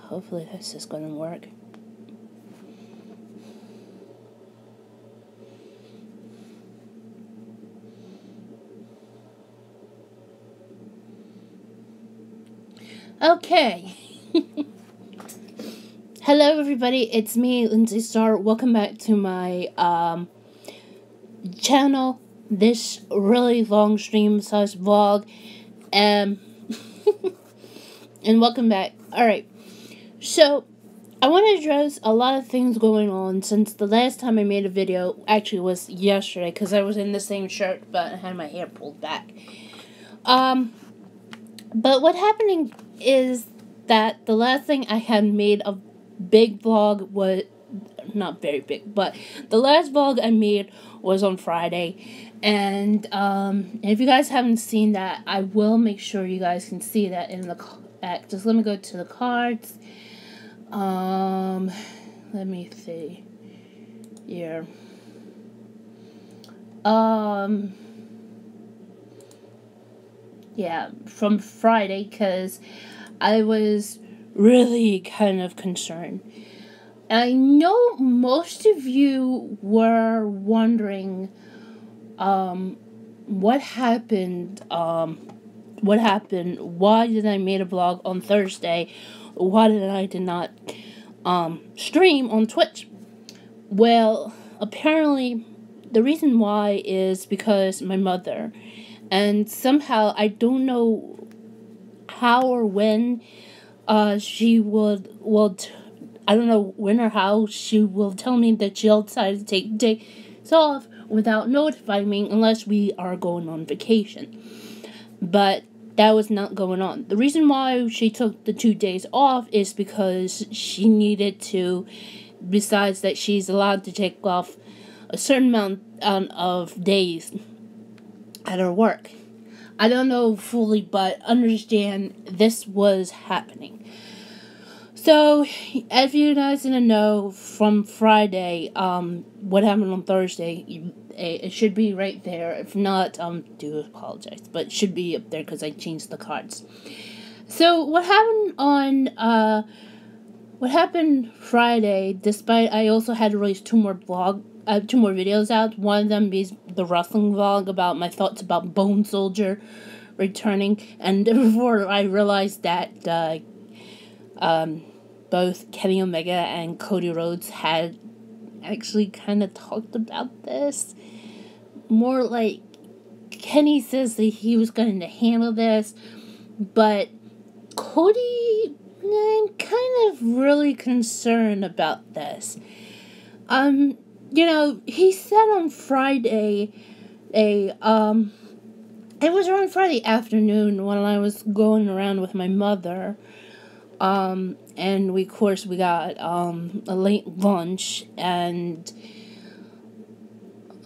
Hopefully this is gonna work. Okay. Hello everybody, it's me, Lindsie Star. Welcome back to my channel. This really long stream slash vlog. And welcome back. Alright. So I want to address a lot of things going on since the last time I made a video actually was yesterday, because I was in the same shirt but I had my hair pulled back. But what happening is that the last thing I had made a big vlog was, not very big, but the last vlog I made was on Friday. And if you guys haven't seen that, I will make sure you guys can see that in the, just let me go to the cards. Let me see here. Yeah, from Friday, because I was really kind of concerned. I know most of you were wondering, what happened, why did I make a vlog on Thursday, why did I not, stream on Twitch? Well, apparently, the reason why is because my mother, and somehow, I don't know how or when, she would, I don't know when or how she will tell me that she'll decide to take days off without notifying me unless we are going on vacation. But that was not going on. The reason why she took the 2 days off is because she needed to, besides that she's allowed to take off a certain amount of days at her work. I don't know fully, but understand this was happening. So, as you guys didn't know from Friday, what happened on Thursday, it should be right there. If not, do apologize, but it should be up there because I changed the cards. So, what happened Friday, despite I also had to release two more videos out. One of them is the wrestling vlog about my thoughts about Bone Soldier returning, and before I realized that both Kenny Omega and Cody Rhodes had actually kind of talked about this. More like Kenny says that he was going to handle this, but Cody, I'm kind of really concerned about this. You know, he said on Friday, it was around Friday afternoon when I was going around with my mother, and we got, a late lunch, and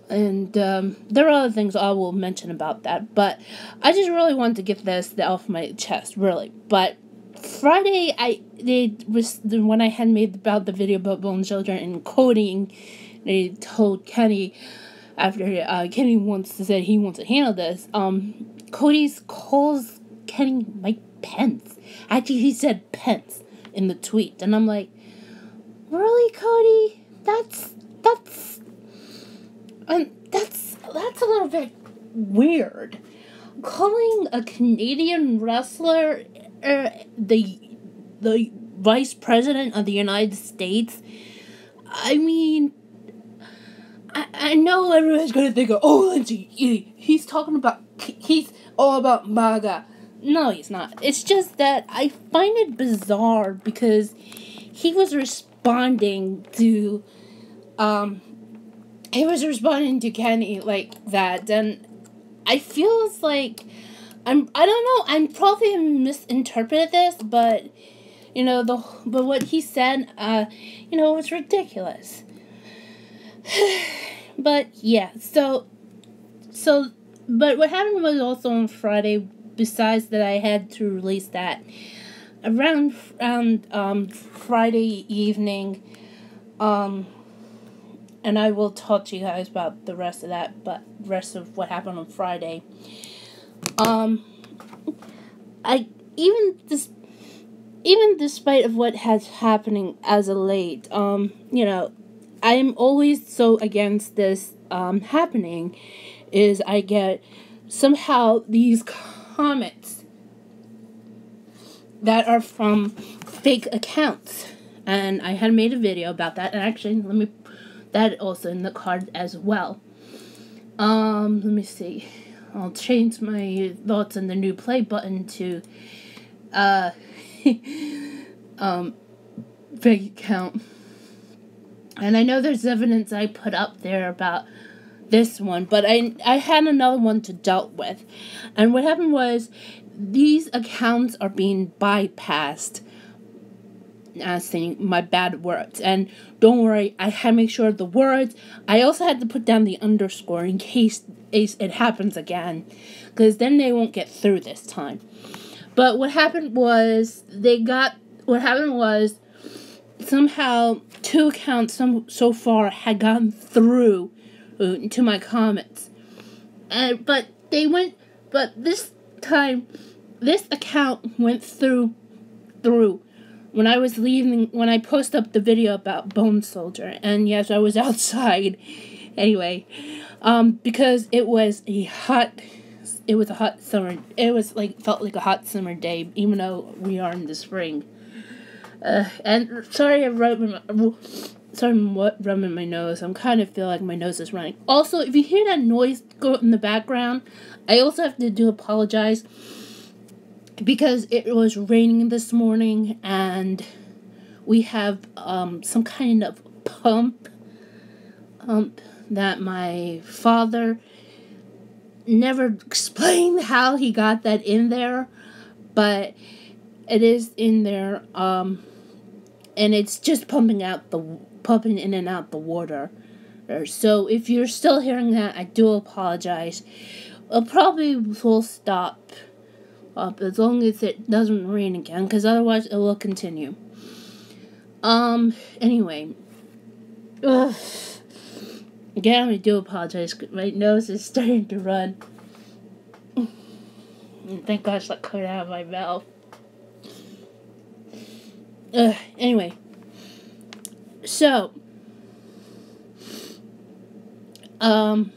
there are other things I will mention about that, but I just really wanted to get this off my chest, really. But Friday, when I had made about the video about Bone Soldier and Cody, they told Kenny, after Kenny said he wants to handle this, Cody calls Kenny Mike Pence. Actually, he said Pence in the tweet, and I'm like, really, Cody? That's a little bit weird. Calling a Canadian wrestler the Vice President of the United States. I mean, I know everyone's gonna think of, oh, Lindsie, he's all about MAGA. No, he's not. It's just that I find it bizarre because he was responding to Kenny like that, and I feel like I don't know, I'm probably misinterpreted this, but but what he said, was ridiculous. But yeah, but what happened was also on Friday, besides that I had to release that around Friday evening, and I will talk to you guys about the rest of that, but rest of what happened on Friday. even despite of what has happening as of late, I'm always so against this happening, is I get somehow these comments that are from fake accounts. And I had made a video about that, and actually, that also in the card as well. Let me see. I'll change my thoughts on the new play button to, fake account. And I know there's evidence I put up there about this one, but I had another one to deal with. And what happened was, these accounts are being bypassed as saying my bad words. And don't worry, I had to make sure the words, I also had to put down the underscore in case it happens again, because then they won't get through this time. But what happened was, somehow 2 accounts so far had gotten through to my comments. But this time, this account went through when I posted up the video about Bone Soldier. And yes, I was outside anyway, because it was a hot summer. It was felt like a hot summer day, even though we are in the spring. And sorry, I'm rubbing my nose. I'm kind of feel like my nose is running. Also, if you hear that noise go in the background, I also have to apologize, because it was raining this morning, and we have some kind of pump that my father never explained how he got that in there, but it is in there, and it's just pumping in and out the water. So if you're still hearing that, I do apologize. It probably will stop as long as it doesn't rain again, because otherwise it will continue. Anyway. Again, I do apologize. My nose is starting to run. And thank gosh that cleared out of my mouth. Anyway. So, what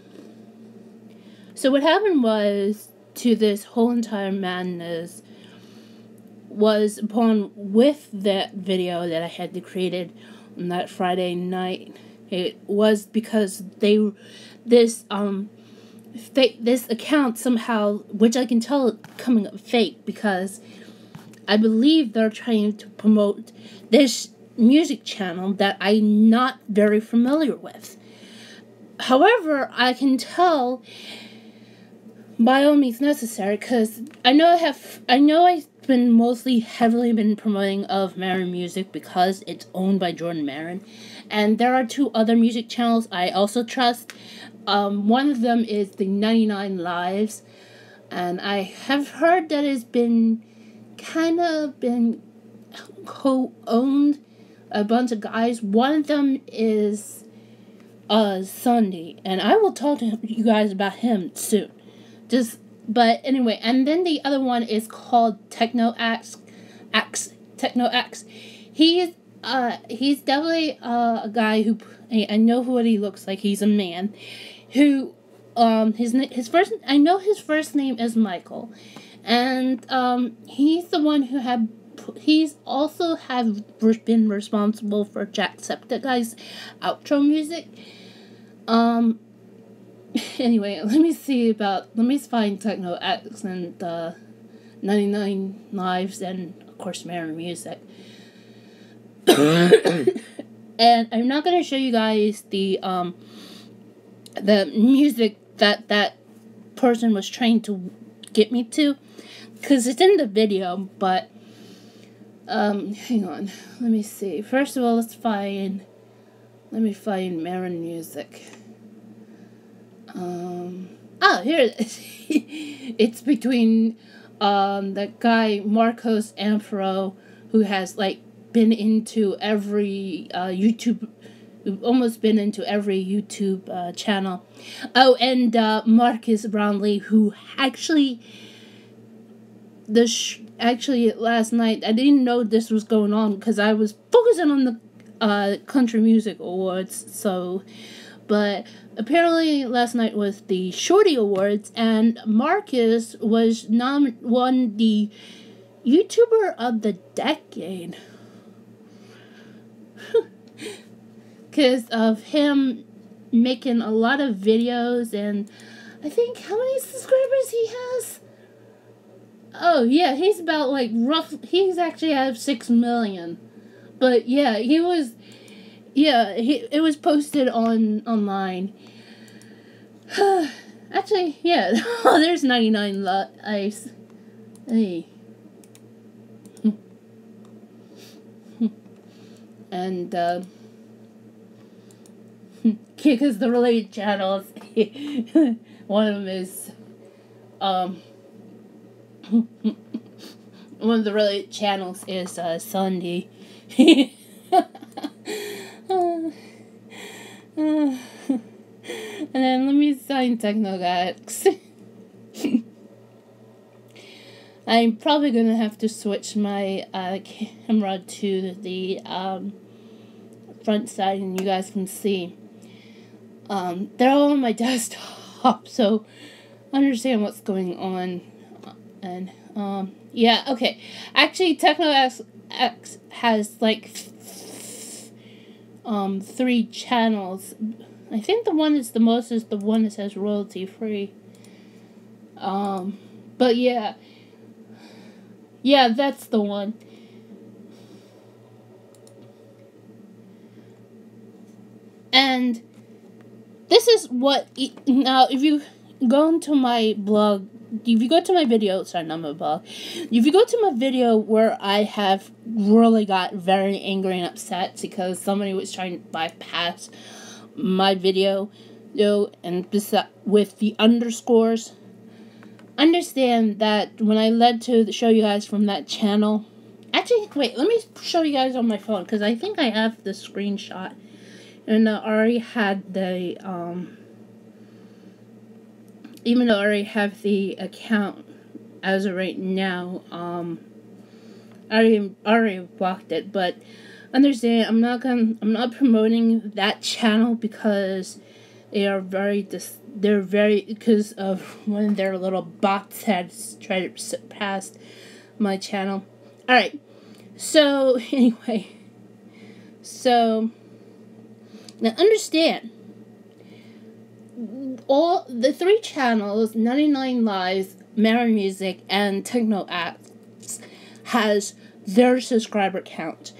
happened was, to this whole entire madness, was with that video that I had created on that Friday night. It was because this account somehow, which I can tell coming up fake, because I believe they're trying to promote this music channel that I'm not very familiar with. However, I can tell by all means necessary, because I know I've been mostly heavily been promoting of Marin Music, because it's owned by Jordan Marin, and there are 2 other music channels I also trust. One of them is the 99 Lives, and I have heard that it's been co-owned a bunch of guys. One of them is Sunday, and I will talk to you guys about him soon. But anyway, and then the other one is called Techno X. He's definitely a guy who, I know what he looks like. He's a man who his first name is Michael, and he's the one who he's also been responsible for Jacksepticeye's outro music. Anyway, let me find Techno X and 99 Lives, and of course Marin Music. And I'm not gonna show you guys the music that person was trying to get me to, because it's in the video. But hang on, let me see. First of all, let me find Marin Music. Here it is. It's between that guy Marcos Amfro, who has been into every almost been into every YouTube channel. Oh, and Marcus Brownlee, who actually actually last night I didn't know this was going on because I was focusing on the country music awards. So, but apparently last night was the Shorty Awards, and Marcus was won the YouTuber of the Decade because of him making a lot of videos. And I think, how many subscribers he has? Oh yeah, he's about like he's actually at 6 million. But yeah, it was posted online. Actually, yeah. Oh, there's 99 likes. Hey. And because the related channels, one of them is one of the related channels is Sunday. And then let me sign Technogax. I'm probably gonna have to switch my camera to the front side, and you guys can see. They're all on my desktop, so understand what's going on. And yeah, okay. Actually, Technogax has like 3 channels. I think the one that's the most is the one that says royalty free. But yeah, that's the one. And this is what now if you go into my blog. If you go to my video, sorry, not my blog. If you go to my video where I have really got very angry and upset because somebody was trying to bypass my video, and with the underscores, understand that when I led to show you guys from that channel. Actually, wait, let me show you guys on my phone because I think I have the screenshot, and I already had the even though I already have the account as of right now, I already blocked it. But understand, I'm not promoting that channel because they're very because of one of their little bots had tried to surpass my channel. All right, so anyway, so now understand. All the 3 channels, 99 Lives, Mary Music, and Techno Acts, has their subscriber count.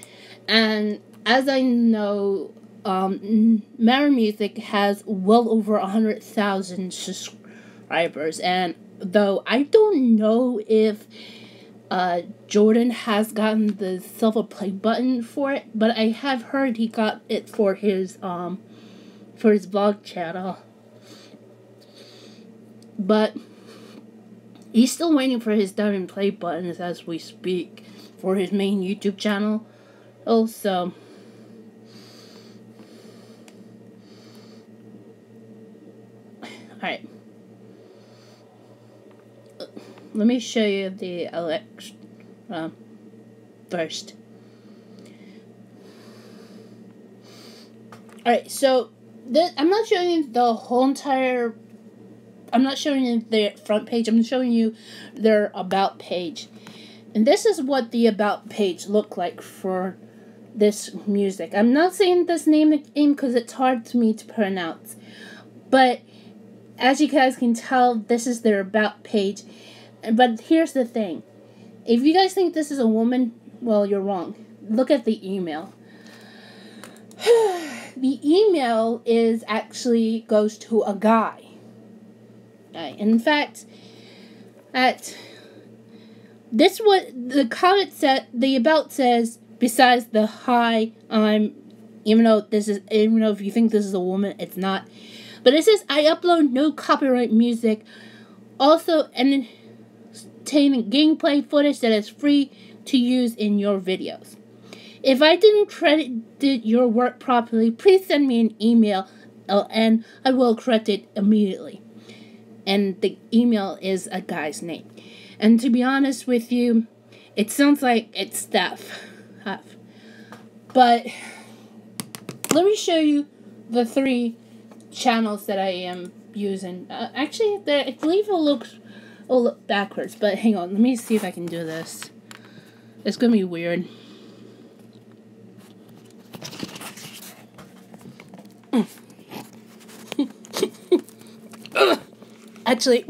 And as I know, Mary Music has well over 100,000 subscribers. And though I don't know if Jordan has gotten the silver play button for it, but I have heard he got it for his vlog channel. But he's still waiting for his diamond play buttons as we speak for his main YouTube channel. Also, alright. Let me show you the Alex first. Alright, so I'm not showing you the whole entire. I'm not showing you their front page. I'm showing you their about page. And this is what the about page looked like for this music. I'm not saying this name because it's hard to me to pronounce. But as you guys can tell, this is their about page. But here's the thing. If you guys think this is a woman, well, you're wrong. Look at the email. The email goes to a guy. In fact, this what the comment said. The about says, besides the hi, even though if you think this is a woman, it's not. But it says, I upload no copyright music. Also, entertaining gameplay footage that is free to use in your videos. If I didn't credit your work properly, please send me an email, and I will correct it immediately. And the email is a guy's name. And to be honest with you, It sounds like it's half. But let me show you the 3 channels that I am using. Actually, I believe it looks backwards, but hang on. Let me see if I can do this. It's gonna be weird. Actually,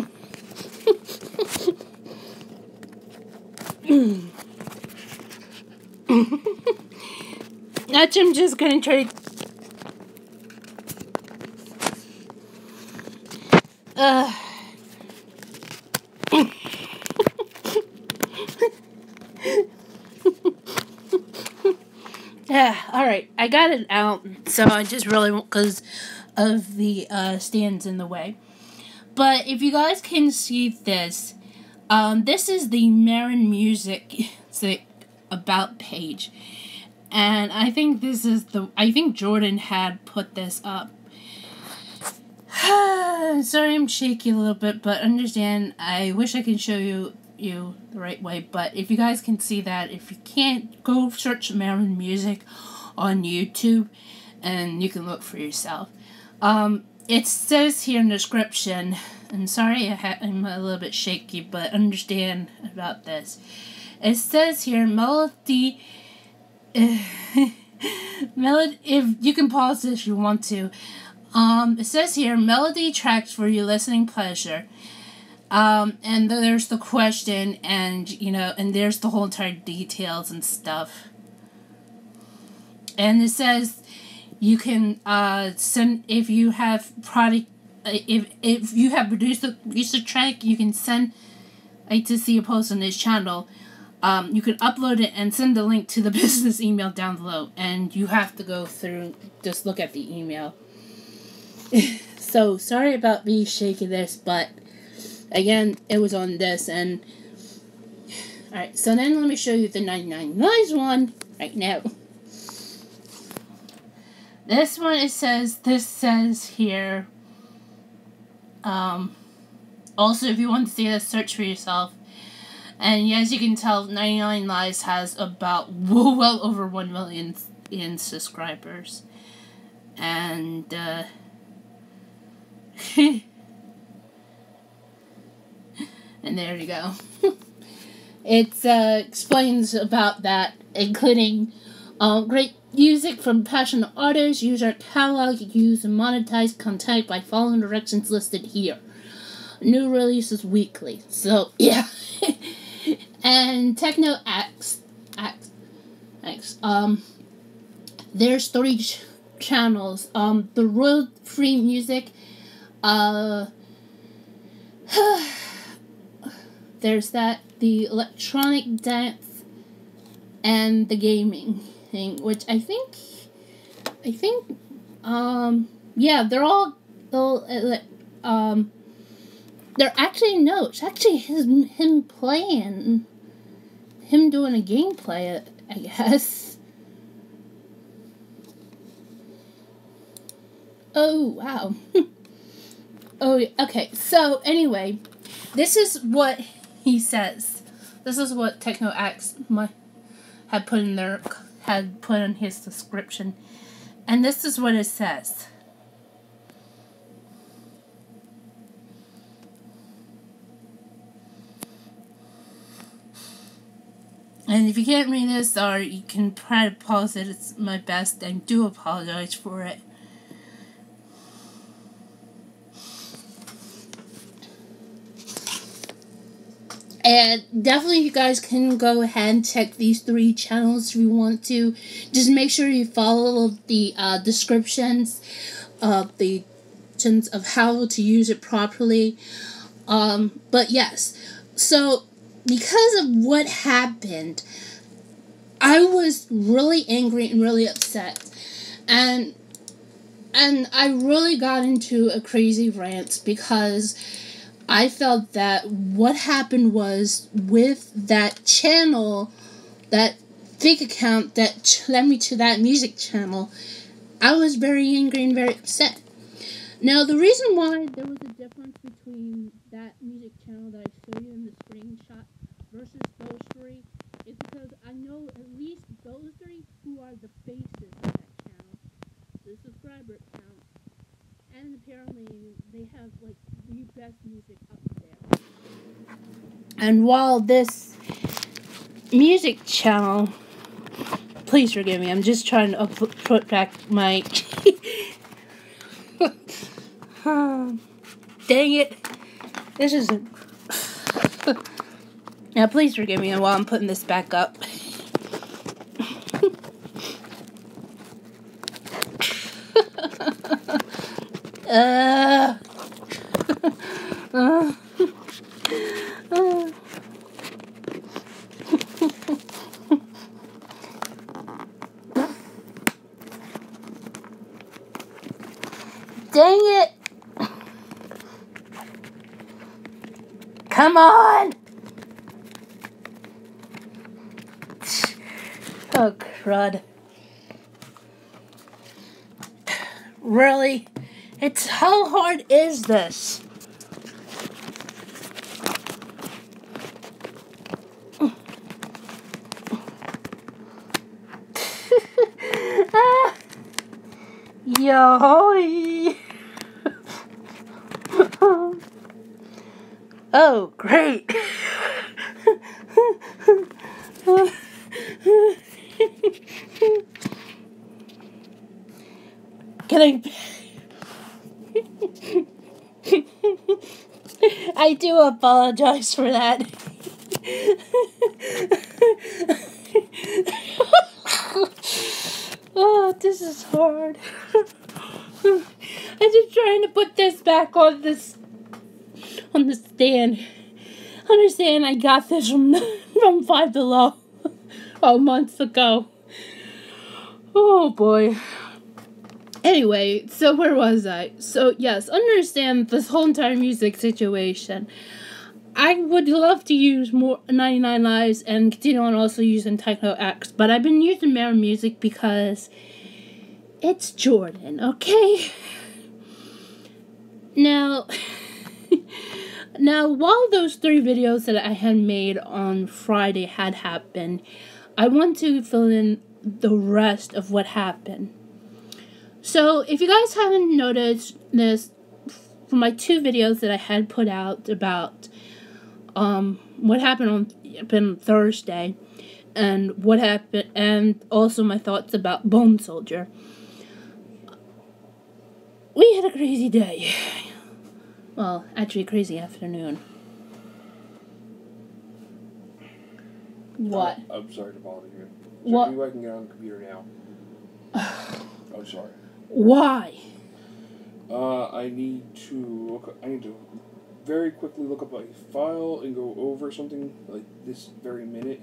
actually, I'm just gonna try to. Yeah, alright, I got it out, so I just really won't because of the stands in the way. But if you guys can see this, this is the Marin Music about page. And I think this is I think Jordan had put this up. Sorry I'm shaky a little bit, but understand, I wish I could show you the right way, but if you guys can see that, if you can't, go search Marin Music on YouTube and you can look for yourself. It says here in the description, and sorry I'm a little bit shaky, but understand about this. It says here, melody, if you can pause this if you want to. It says here, melody tracks for your listening pleasure. And there's the question, and, and there's the whole entire details and stuff. And it says you can, send, if you have if you have produced the music track, you can send, to see a post on this channel. You can upload it and send the link to the business email down below, and you have to go through, just look at the email. So, sorry about me shaking this, but again, it was on this, and alright, so then let me show you the 99 Lives one right now. This one, this says here, also if you want to see this, search for yourself. And as you can tell, 99 Lives has about well over 1 million in subscribers. And, and there you go. It explains about that, including great music from passionate artists. Use our catalog, use and monetize content by following directions listed here. New releases weekly. So, yeah. And Techno X, there's 3 channels. The Royal Free Music, there's the electronic dance, and the gaming thing, which I think, yeah, they're all, they're actually, no, it's actually him playing, him doing a gameplay, I guess. Oh, wow. Oh, okay, so, anyway, this is what he says. This is what TechnoX had put in his description. And this is what it says. And if you can't read this, or you can try to pause it, it's my best. I do apologize for it. And definitely you guys can go ahead and check these 3 channels if you want to. Just make sure you follow the descriptions of how to use it properly. But yes, so because of what happened, I was really angry and really upset. And I really got into a crazy rant because I felt that what happened was with that channel, that fake account that led me to that music channel, I was very angry and very upset. Now, the reason why there was a difference between that music channel that I showed you in the screenshot versus those 3 at least those three who are the faces of that channel, the subscriber count, and apparently they have like the best music up there. And while this music channel, please forgive me, I'm just trying to put back my dang it, this isn't now please forgive me while I'm putting this back up. Dang it! Come on! Oh, crud. Really? How hard is this? Yo! Oh, great! Can I do apologize for that. Oh, this is hard. I'm just trying to put this back on the stand. Understand, I got this from Five Below months ago. Oh boy. Anyway, so where was I? So yes, understand this whole entire music situation. I would love to use more 99 Lives and continue on also using Techno X, but I've been using Mirror Music because it's Jordan, okay? Now, while those 3 videos that I had made on Friday had happened, I want to fill in the rest of what happened. So, if you guys haven't noticed this, from my 2 videos that I had put out about what happened on Thursday, and what happened, and also my thoughts about Bone Soldier, we had a crazy day. Well, actually, a crazy afternoon. What? I'm sorry to bother you. What? Any way I can get on the computer now? I'm sorry. Why? I need to very quickly look up a file and go over something like this very minute.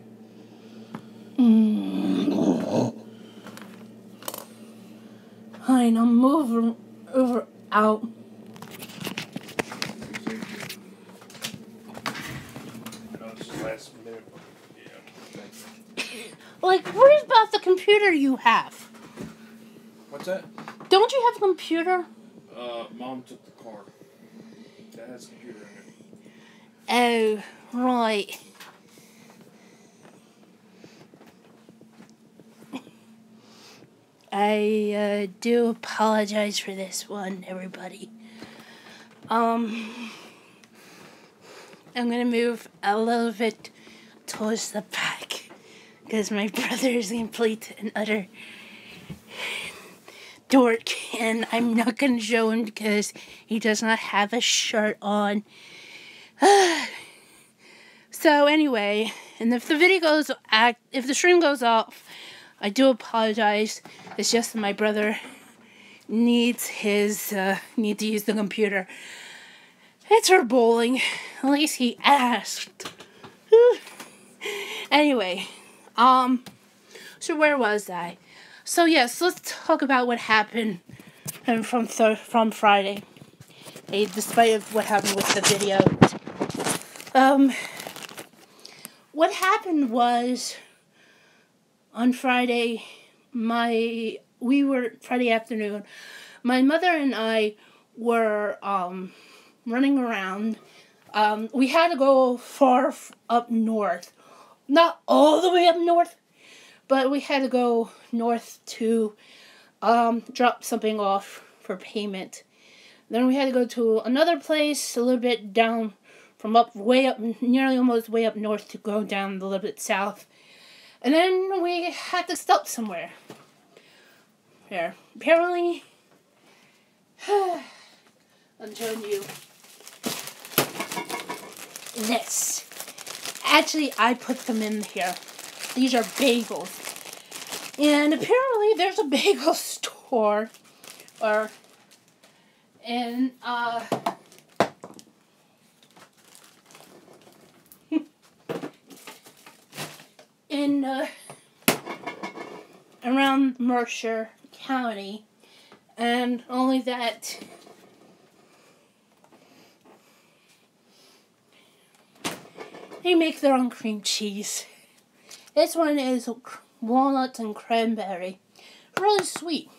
Fine, I'll move over out. I know this is last minute, but yeah. Like, what about the computer you have? What's that? Don't you have a computer? Mom took the car. That has a computer in it. Oh, right. I do apologize for this one, everybody. I'm gonna move a little bit towards the back because my brother is a complete and utter dork, and I'm not gonna show him because he does not have a shirt on. So anyway, and if the stream goes off, I do apologize. It's just that my brother needs to use the computer. It's for bowling. At least he asked. Anyway, so where was I? So yes, let's talk about what happened from Friday. Despite of what happened with the video. What happened was on Friday, Friday afternoon, my mother and I were running around. We had to go far up north. Not all the way up north, but we had to go north to drop something off for payment. Then we had to go to another place a little bit down from way up, nearly almost way up north to go down a little bit south. And then we had to stop somewhere. There. Apparently, I'm showing you this. Actually, I put them in here. These are bagels. And apparently there's a bagel store in around Mercer County, and only that they make their own cream cheese. This one is walnuts and cranberry. Really sweet.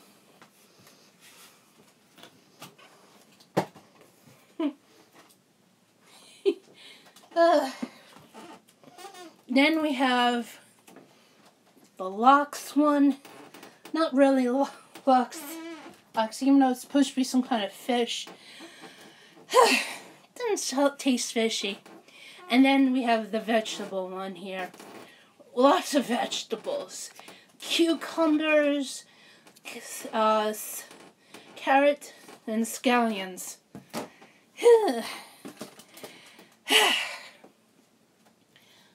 Then we have the lox one. Not really lox, even though it's supposed to be some kind of fish. Doesn't taste fishy. And then we have the vegetable one here. Lots of vegetables. Cucumbers, carrot, and scallions.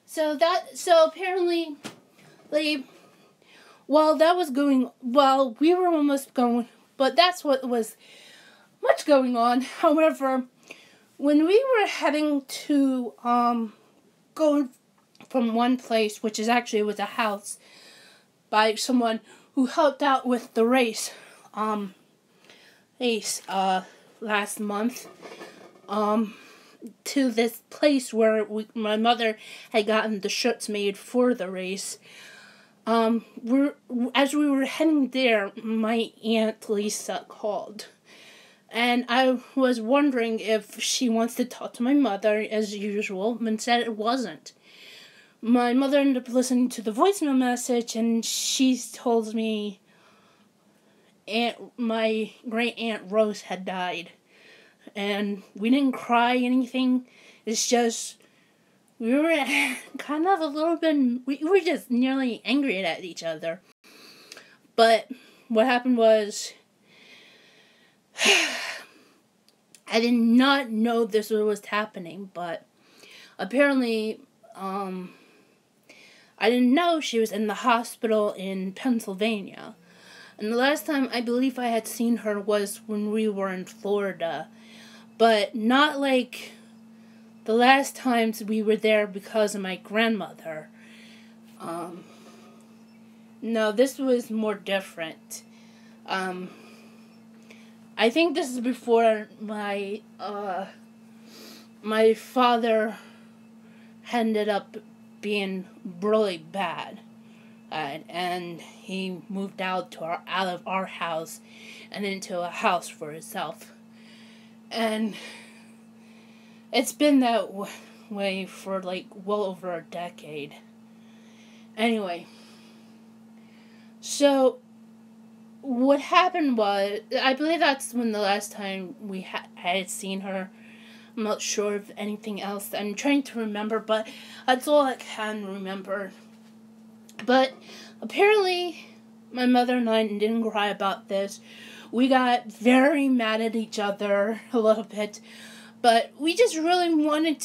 So apparently, we were almost going, but that's what was much going on. However, when we were heading to, go from one place, which is actually was a house by someone who helped out with the race, last month, to this place where my mother had gotten the shirts made for the race. As we were heading there, my Aunt Lisa called. And I was wondering if she wants to talk to my mother as usual, and said it wasn't. My mother ended up listening to the voicemail message, and she told me my great aunt Rose had died. And we didn't cry anything. It's just, we were kind of a little bit, we were just nearly angry at each other. But what happened was, I did not know this was happening, but apparently, I didn't know she was in the hospital in Pennsylvania. And the last time I believe I had seen her was when we were in Florida. But not like the last times we were there because of my grandmother. No, this was more different. I think this is before my father ended up being really bad. And he moved out of our house and into a house for himself. And it's been that way for well over a decade. Anyway, so what happened was, I believe that's when the last time we had seen her. I'm not sure of anything else. I'm trying to remember, but that's all I can remember. But apparently, my mother and I didn't cry about this. We got very mad at each other a little bit, but she just really wanted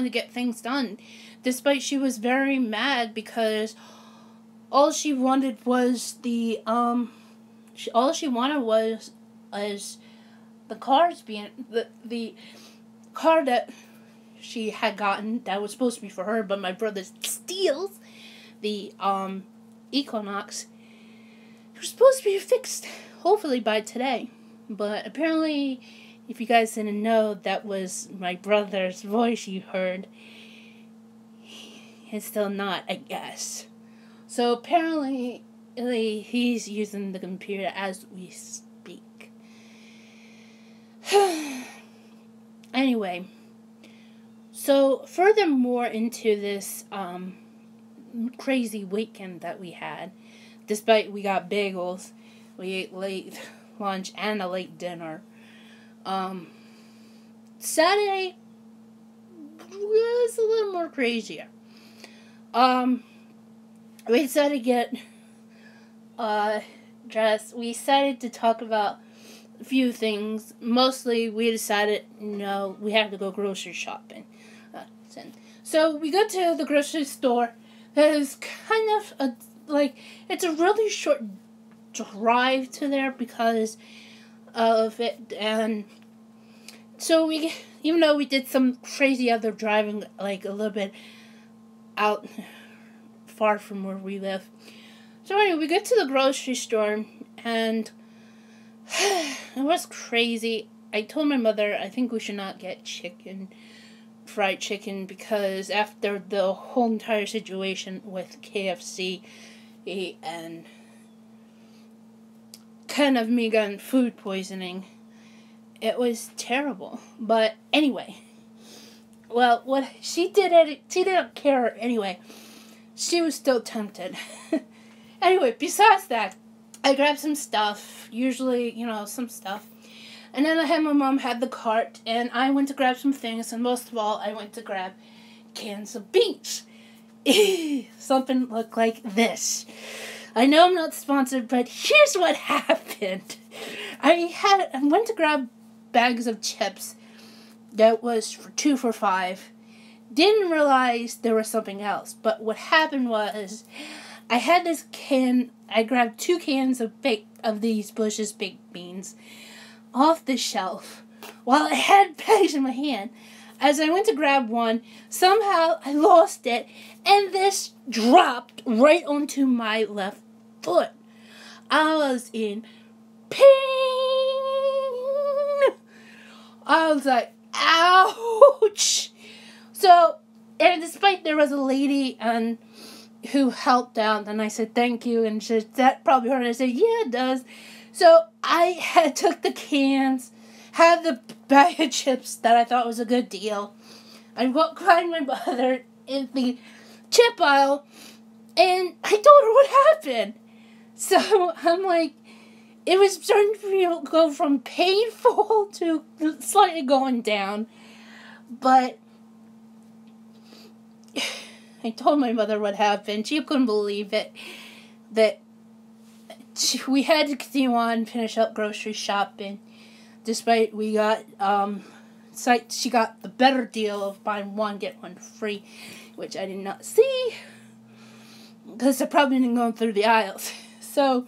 to get things done, despite she was very mad because all she wanted was the cars being, the car that she had gotten that was supposed to be for her, but my brother steals, the Equinox. It was supposed to be fixed, hopefully by today. But apparently, if you guys didn't know, that was my brother's voice you heard. It's still not, I guess. So apparently, he's using the computer as we speak. Anyway, so furthermore into this crazy weekend that we had. Despite we got bagels, we ate late lunch and a late dinner. Saturday was a little more crazier. We decided to get dressed. We decided to talk about a few things. Mostly, we decided, we have to go grocery shopping. So we go to the grocery store. It's kind of it's a really short drive to there because of it, and so even though we did some crazy other driving, like a little bit out far from where we live. So anyway, we get to the grocery store, and it was crazy. I told my mother I think we should not get fried chicken, because after the whole entire situation with KFC and kind of me getting food poisoning, it was terrible. But anyway, well, what she didn't care anyway. She was still tempted. Anyway, besides that, I grabbed some stuff, usually, some stuff. And then I had my mom had the cart, and I went to grab some things, and most of all, I went to grab cans of beans. Something looked like this. I know I'm not sponsored, but here's what happened. I went to grab bags of chips that was for 2 for $5. Didn't realize there was something else, but what happened was I had this can. I grabbed 2 cans of these Bush's baked beans off the shelf while I had bags in my hand. As I went to grab one, somehow I lost it, and this dropped right onto my left foot. I was in pain. I was like, ouch. So, and despite there was a lady who helped out, and I said thank you, and she said, that probably hurt. And I said, yeah, it does. So I took the cans, had the bag of chips that I thought was a good deal. I walked behind my mother in the chip aisle, and I told her what happened. So I'm like, it was starting to go from painful to slightly going down. But I told my mother what happened. She couldn't believe it. That we had to continue on and finish up grocery shopping. Despite we got, she got the better deal of buying one, get one free, which I did not see, because I probably didn't go through the aisles. So,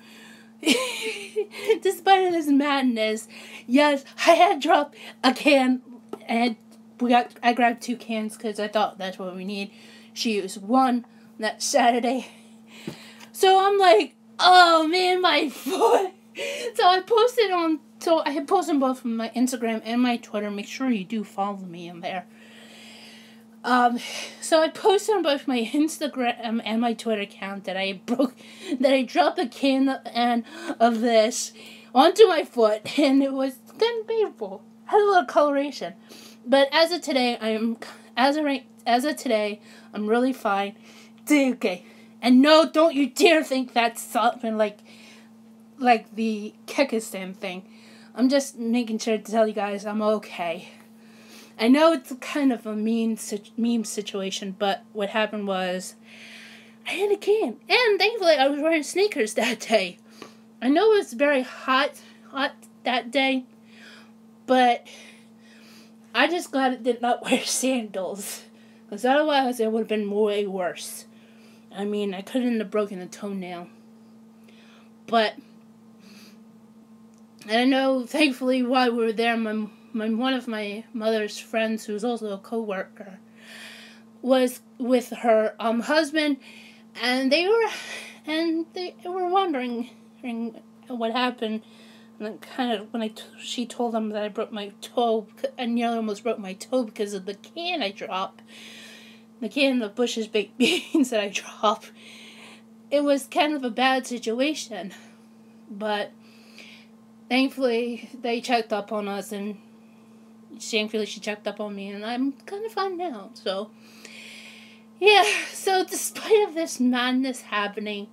despite this madness, yes, I had dropped a can, and I grabbed 2 cans, because I thought that's what we need. She used one that Saturday. So I'm like, oh man, my foot. So I had posted both on my Instagram and my Twitter. Make sure you do follow me in there. So I posted on both my Instagram and my Twitter account that I dropped a can of this onto my foot, and it was kind of painful. I had a little coloration. But as of today, I'm really fine. Okay. And no, don't you dare think that's something like the Kyrgyzstan thing. I'm just making sure to tell you guys I'm okay. I know it's kind of a meme situation, but what happened was I had a can. And thankfully I was wearing sneakers that day. I know it was very hot that day, but I just glad it did not wear sandals, because otherwise it would have been way worse. I mean, I couldn't have broken a toenail. But, and I know, thankfully, while we were there, one of my mother's friends, who's also a co-worker, was with her husband, and they were wondering what happened. And kind of when she told them that I broke my toe, I nearly almost broke my toe because of the can I dropped. The can of Bush's baked beans that I dropped. It was kind of a bad situation. But thankfully they checked up on us, and thankfully she checked up on me, and I'm kind of fine now. So Yeah, so despite of this madness happening,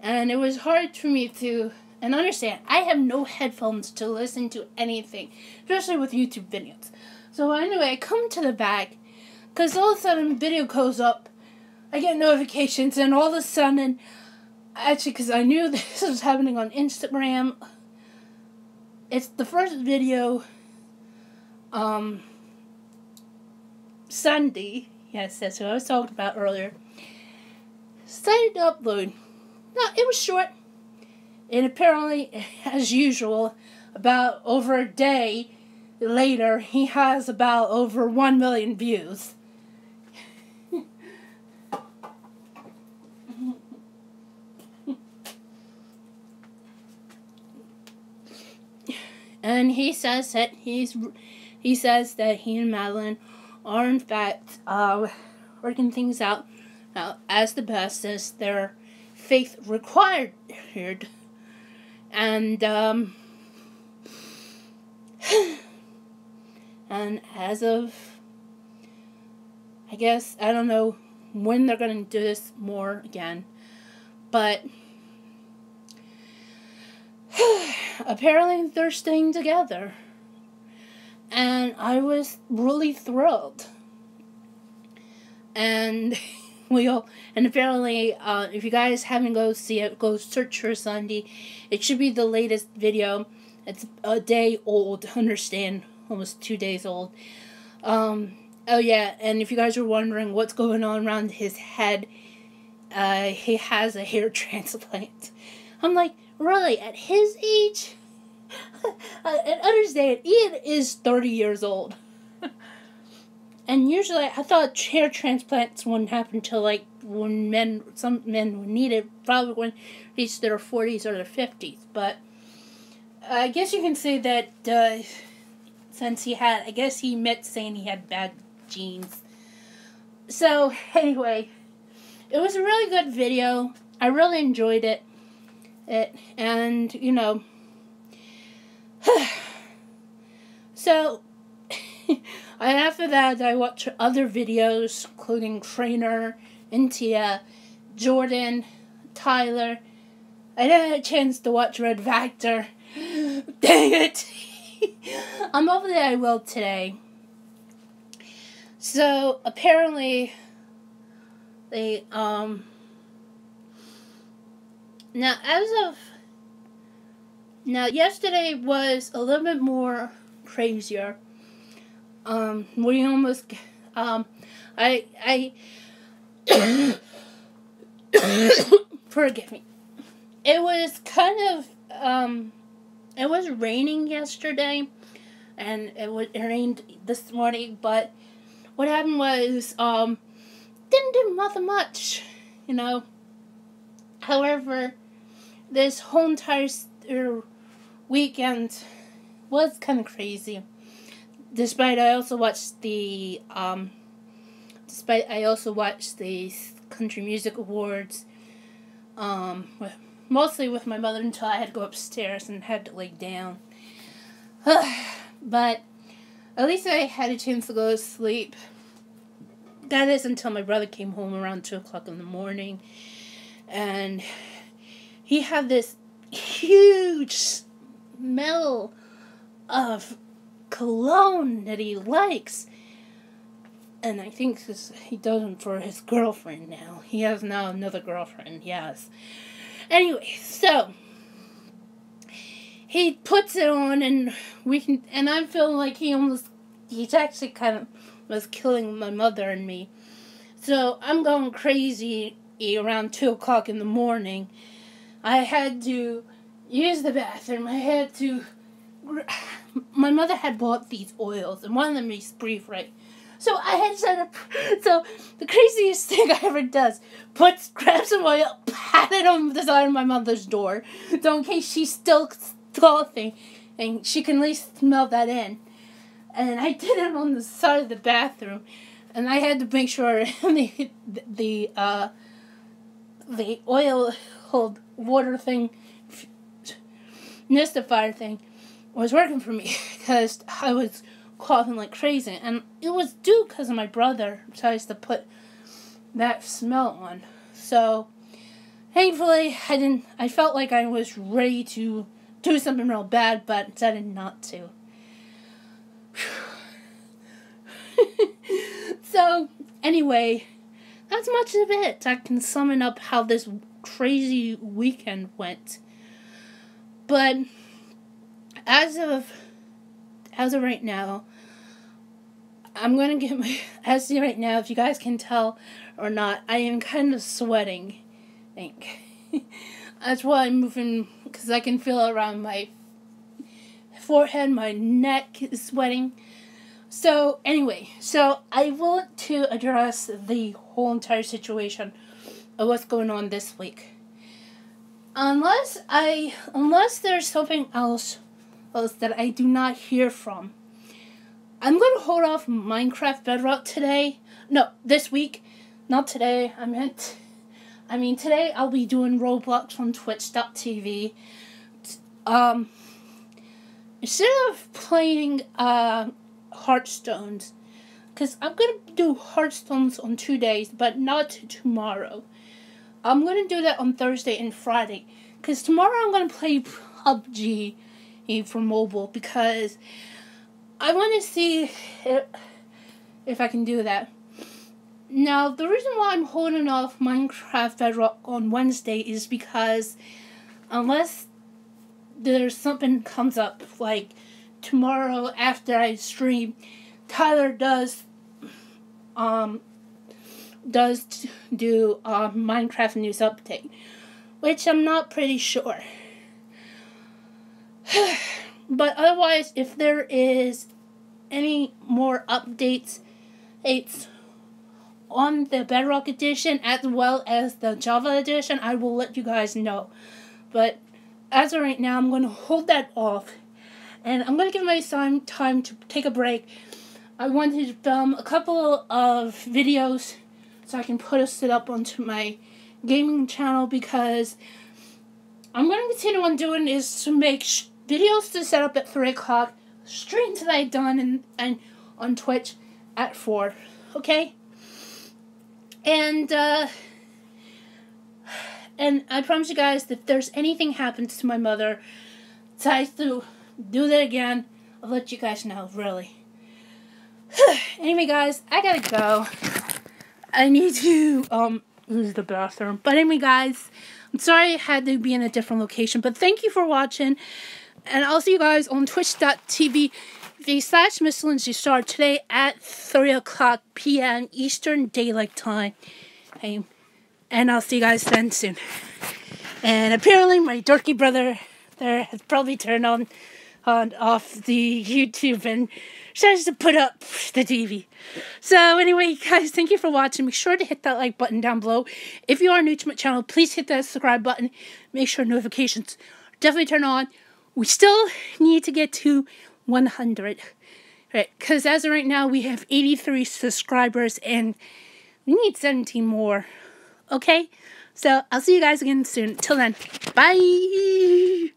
and it was hard for me to, and understand, I have no headphones to listen to anything, especially with YouTube videos. So anyway, I come to the back, because all of a sudden video goes up, I get notifications, and all of a sudden, actually, because I knew this was happening on Instagram, it's the first video, Sunday, yes, that's what I was talking about earlier, started to upload. Now, it was short, and apparently, as usual, about over a day later, he has about over 1 million views. And he says that he and Madeline are in fact working things out as the best as their faith required, and and as of, I guess, I don't know when they're going to do this more again, but apparently they're staying together, and I was really thrilled. And and apparently, if you guys haven't go see it, go search for Sunday. It should be the latest video. It's a day old, understand, almost 2 days old. Oh yeah, and if you guys are wondering what's going on around his head, he has a hair transplant. I'm like, really, at his age? I understand, Ian is 30 years old. And usually, I thought hair transplants wouldn't happen until, like, when some men would need it, probably when they reach their 40s or their 50s. But I guess you can say that since I guess he admits saying he had bad genes. So, anyway, it was a really good video. I really enjoyed it. And, you know, so, and after that, I watched other videos, including Trainer, Intia, Jordan, Tyler. I didn't have a chance to watch Red Factor. Dang it! I'm hoping that I will today. So, apparently, they, now, yesterday was a little bit more crazier. We almost, forgive me. It was kind of, it was raining yesterday, and it rained this morning, but what happened was, didn't do nothing much, you know. However, this whole entire weekend was kind of crazy. Despite I also watched the Country Music Awards, mostly with my mother until I had to go upstairs and had to lay down. But at least I had a chance to go to sleep. That is until my brother came home around 2 o'clock in the morning, and he had this huge smell of cologne that he likes, and I think he does it for his girlfriend now. He has now another girlfriend, yes. Anyway, so he puts it on, and I'm feeling like he's actually kind of was killing my mother and me. So I'm going crazy around 2 o'clock in the morning. I had to use the bathroom. My mother had bought these oils, and one of them is brief, right? So I had set up. So the craziest thing I ever does, grabs some oil, pat it on the side of my mother's door, so in case she's still coughing, and she can at least smell that in. And I did it on the side of the bathroom, and I had to make sure the oil hold water thing, mistifier thing, was working for me, because I was coughing like crazy, and it was due because of my brother tries to put that smell on. So, thankfully, I felt like I was ready to do something real bad, but decided not to. So, anyway, that's much of it. I can sum up how this crazy weekend went. But as of right now, I'm gonna get my as of right now, if you guys can tell or not, I am kind of sweating. I think that's why I'm moving, because I can feel it around my forehead, my neck is sweating. So anyway, I want to address the whole entire situation of what's going on this week. Unless there's something else that I do not hear from, I'm going to hold off Minecraft Bedrock today. No, this week. Not today. Today I'll be doing Roblox on Twitch.tv. Instead of playing Hearthstones, because I'm going to do Hearthstones on 2 days, but not tomorrow. I'm going to do that on Thursday and Friday, because tomorrow I'm going to play PUBG for mobile, because I want to see if I can do that. Now, the reason why I'm holding off Minecraft Bedrock on Wednesday is because unless there's something comes up, like tomorrow after I stream, Tyler does do Minecraft news update, which I'm not pretty sure. But otherwise, if there is any more updates on the Bedrock edition as well as the Java edition, I will let you guys know. But as of right now, I'm going to hold that off, and I'm going to give myself time to take a break. I wanted to film a couple of videos so I can post it up onto my gaming channel, because I'm going to continue on doing is to make videos to set up at 3 o'clock, stream tonight done, and on Twitch at 4, okay? And I promise you guys that if there's anything happens to my mother, decides to do that again, I'll let you guys know, really. Anyway, guys, I gotta go. I need to use the bathroom. But anyway, guys, I'm sorry I had to be in a different location, but thank you for watching, and I'll see you guys on twitch.tv/MissLindsie today at 3 o'clock p.m. Eastern Daylight Time. Okay. And I'll see you guys then soon. And apparently my dorky brother there has probably turned off the YouTube and tries to put up the TV. So anyway, guys, thank you for watching. Make sure to hit that like button down below. If you are new to my channel, please hit that subscribe button. Make sure notifications definitely turn on. We still need to get to 100. Right, because as of right now, we have 83 subscribers and we need 17 more. Okay? So I'll see you guys again soon. Till then, bye!